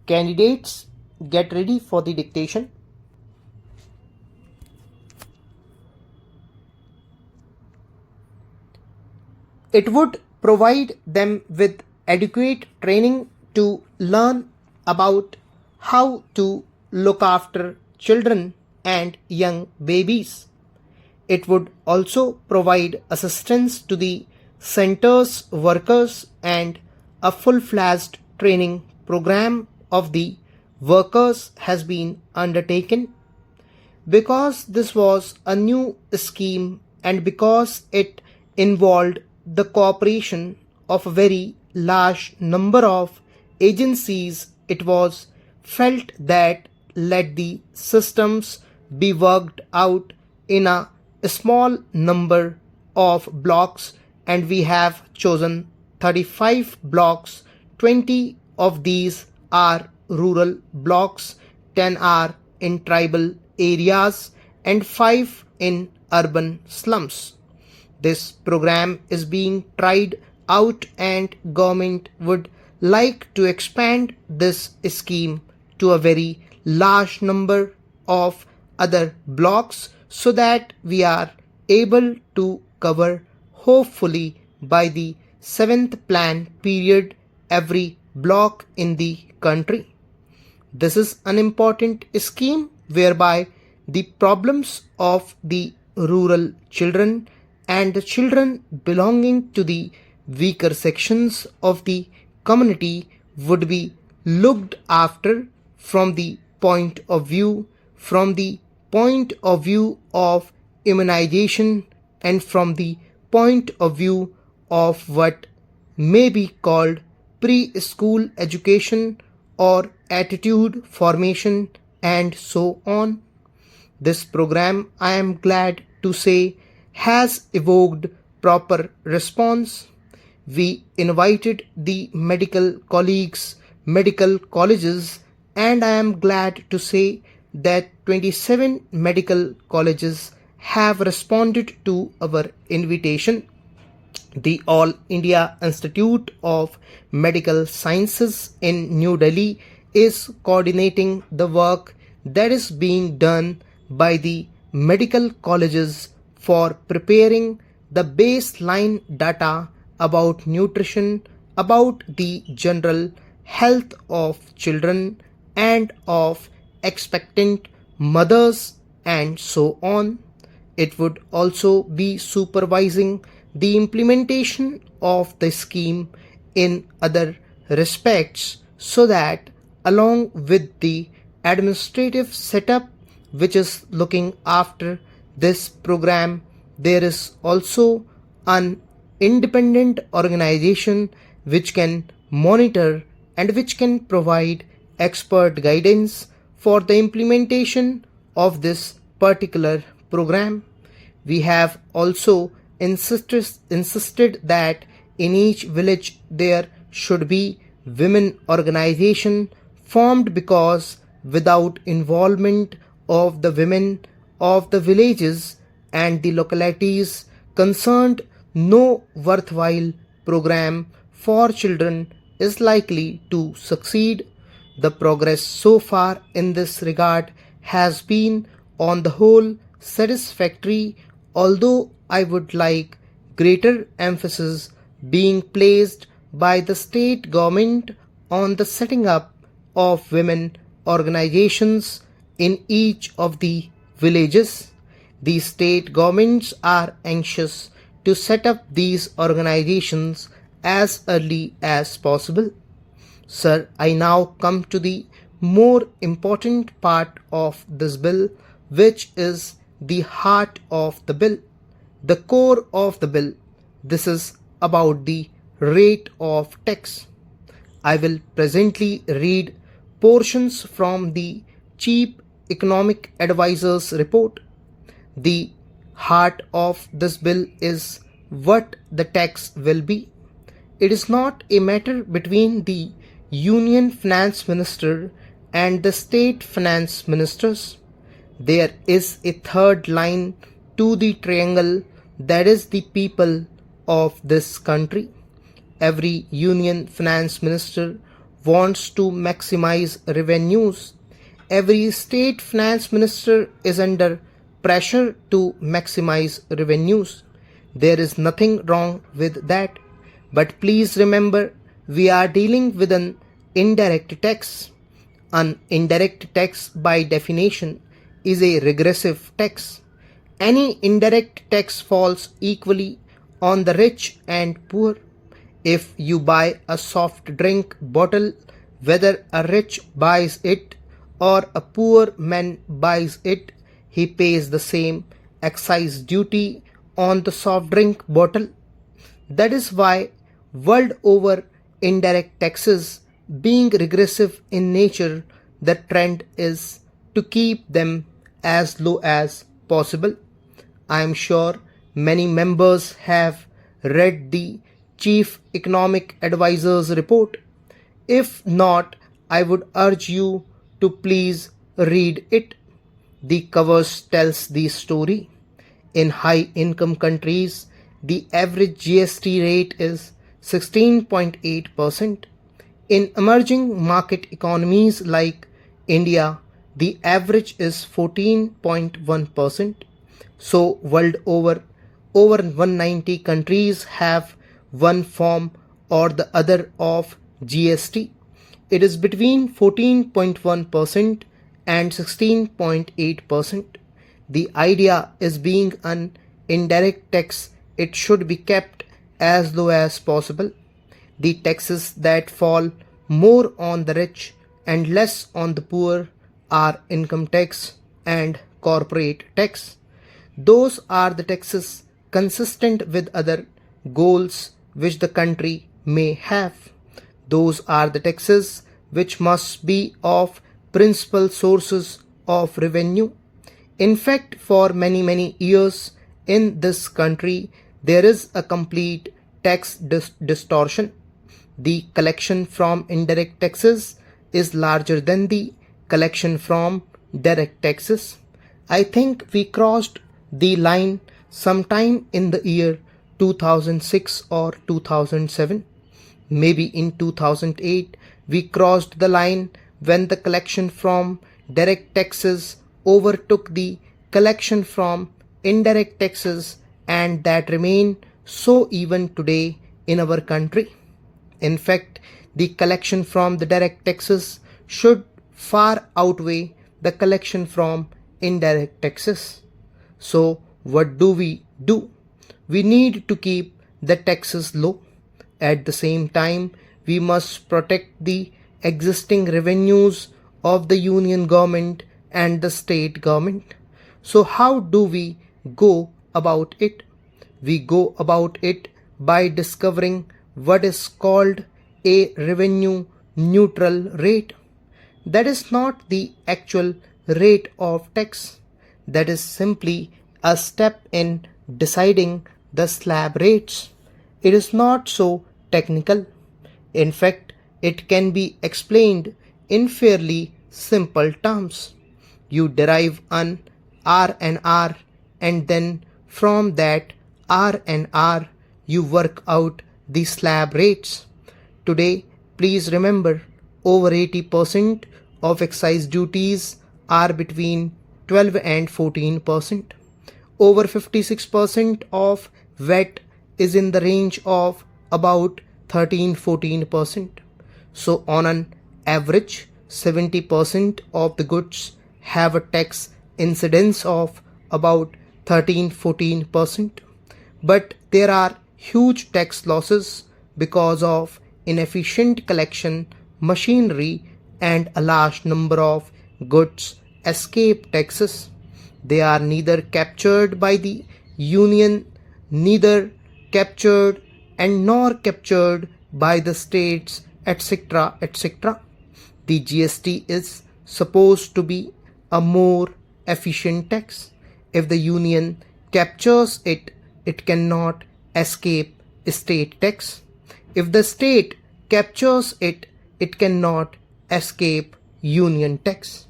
Candidates, get ready for the dictation. It would provide them with adequate training to learn about how to look after children and young babies. It would also provide assistance to the center's workers and a full-fledged training program of the workers has been undertaken. Because this was a new scheme and because it involved the cooperation of a very large number of agencies, it was felt that let the systems be worked out in a small number of blocks, and we have chosen 35 blocks. 20 of these are rural blocks, 10 are in tribal areas, and 5 in urban slums. This program is being tried out and government would like to expand this scheme to a very large number of other blocks so that we are able to cover hopefully by the 7th plan period every block in the country. This is an important scheme whereby the problems of the rural children and the children belonging to the weaker sections of the community would be looked after from the point of view of immunization and from the point of view of what may be called preschool education or attitude formation and so on. This program, I am glad to say, has evoked proper response. We invited the medical colleagues, medical colleges, and I am glad to say that 27 medical colleges have responded to our invitation. The All India Institute of Medical Sciences in New Delhi is coordinating the work that is being done by the medical colleges for preparing the baseline data about nutrition, about the general health of children and of expectant mothers and so on. It would also be supervising the implementation of the scheme in other respects so that along with the administrative setup which is looking after this program, there is also an independent organization which can monitor and which can provide expert guidance for the implementation of this particular program. We have also insisted that in each village there should be women organization formed, because without involvement of the women of the villages and the localities concerned, no worthwhile program for children is likely to succeed. The progress so far in this regard has been on the whole satisfactory, although I would like greater emphasis being placed by the state government on the setting up of women organizations in each of the villages. The state governments are anxious to set up these organizations as early as possible. Sir, I now come to the more important part of this bill, which is the heart of the bill, the core of the bill. This is about the rate of tax. I will presently read portions from the Chief Economic Advisor's report. The heart of this bill is what the tax will be. It is not a matter between the Union Finance Minister and the State Finance Ministers. There is a third line to the triangle, that is the people of this country. Every Union Finance Minister wants to maximize revenues. Every state finance minister is under pressure to maximize revenues. There is nothing wrong with that. But please remember, we are dealing with an indirect tax. An indirect tax, by definition, is a regressive tax. Any indirect tax falls equally on the rich and poor. If you buy a soft drink bottle, whether a rich buys it or a poor man buys it, he pays the same excise duty on the soft drink bottle. That is why, world over, indirect taxes being regressive in nature, the trend is to keep them as low as possible. I am sure many members have read the Chief Economic Advisor's report. If not, I would urge you to please read it. The cover tells the story. In high income countries, the average GST rate is 16.8%. In emerging market economies like India, the average is 14.1%. So world over 190 countries have one form or the other of GST. It is between 14.1% and 16.8%. The idea is, being an indirect tax, it should be kept as low as possible. The taxes that fall more on the rich and less on the poor are income tax and corporate tax. Those are the taxes consistent with other goals which the country may have. Those are the taxes which must be of principal sources of revenue. In fact, for many years in this country, there is a complete tax distortion. The collection from indirect taxes is larger than the collection from direct taxes. I think we crossed the line sometime in the year 2006 or 2007. Maybe in 2008 we crossed the line when the collection from direct taxes overtook the collection from indirect taxes, and that remain so even today in our country. In fact, the collection from the direct taxes should far outweigh the collection from indirect taxes. So what do? We need to keep the taxes low. At the same time, we must protect the existing revenues of the union government and the state government. So how do we go about it? We go about it by discovering what is called a revenue neutral rate. That is not the actual rate of tax. That is simply a step in deciding the slab rates. It is not so technical. In fact, it can be explained in fairly simple terms. You derive an R&R, and then from that R&R you work out the slab rates. Today, please remember, over 80% of excise duties are between 12 and 14%. Over 56% of VAT is in the range of about 13-14%. So on an average, 70% of the goods have a tax incidence of about 13-14%. But there are huge tax losses because of inefficient collection machinery, and a large number of goods escape taxes. They are neither captured by the union, neither captured and nor captured by the states, etc. etc. The GST is supposed to be a more efficient tax. If the union captures it, it cannot escape state tax. If the state captures it, it cannot escape union tax.